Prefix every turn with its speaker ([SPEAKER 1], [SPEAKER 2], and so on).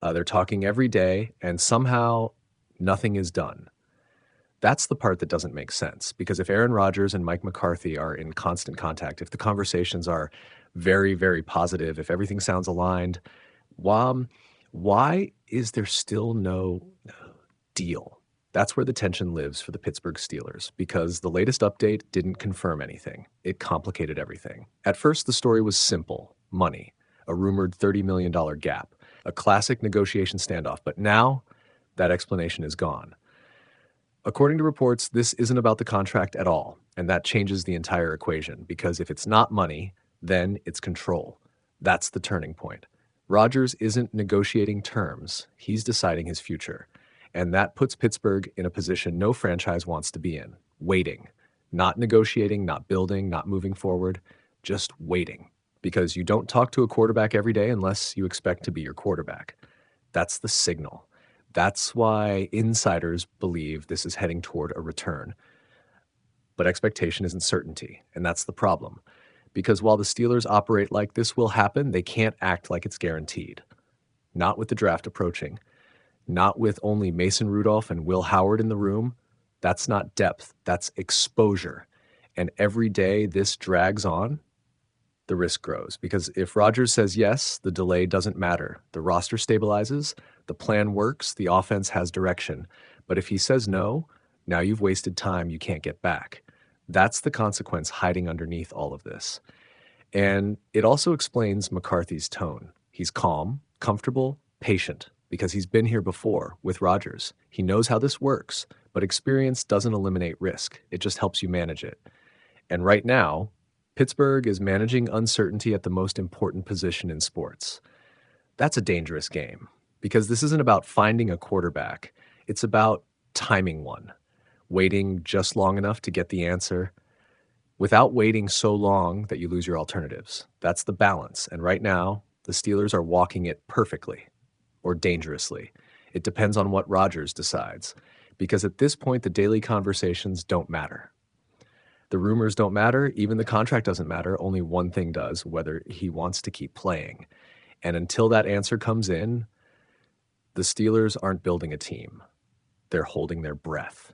[SPEAKER 1] They're talking every day, and somehow nothing is done. That's the part that doesn't make sense, because if Aaron Rodgers and Mike McCarthy are in constant contact, if the conversations are very, very positive, if everything sounds aligned, why, why is there still no deal? That's where the tension lives for the Pittsburgh Steelers, because the latest update didn't confirm anything. It complicated everything. At first, the story was simple: money, a rumored $30 million gap, a classic negotiation standoff. But now that explanation is gone. According to reports, this isn't about the contract at all, and that changes the entire equation, because if it's not money, then it's control. That's the turning point. Rodgers isn't negotiating terms, he's deciding his future. And that puts Pittsburgh in a position no franchise wants to be in: waiting. Not negotiating, not building, not moving forward, just waiting. Because you don't talk to a quarterback every day unless you expect to be your quarterback. That's the signal. That's why insiders believe this is heading toward a return. But expectation isn't certainty, and that's the problem. Because while the Steelers operate like this will happen, they can't act like it's guaranteed. Not with the draft approaching. Not with only Mason Rudolph and Will Howard in the room. That's not depth, that's exposure. And every day this drags on, the risk grows. Because if Rodgers says yes, the delay doesn't matter. The roster stabilizes, the plan works, the offense has direction. But if he says no, now you've wasted time you can't get back. That's the consequence hiding underneath all of this. And it also explains McCarthy's tone. He's calm, comfortable, patient, because he's been here before with Rodgers. He knows how this works, but experience doesn't eliminate risk. It just helps you manage it. And right now, Pittsburgh is managing uncertainty at the most important position in sports. That's a dangerous game, because this isn't about finding a quarterback. It's about timing one, waiting just long enough to get the answer without waiting so long that you lose your alternatives. That's the balance. And right now, the Steelers are walking it perfectly or dangerously. It depends on what Rodgers decides, because at this point, the daily conversations don't matter. The rumors don't matter. Even the contract doesn't matter. Only one thing does: whether he wants to keep playing. And until that answer comes in, the Steelers aren't building a team. They're holding their breath.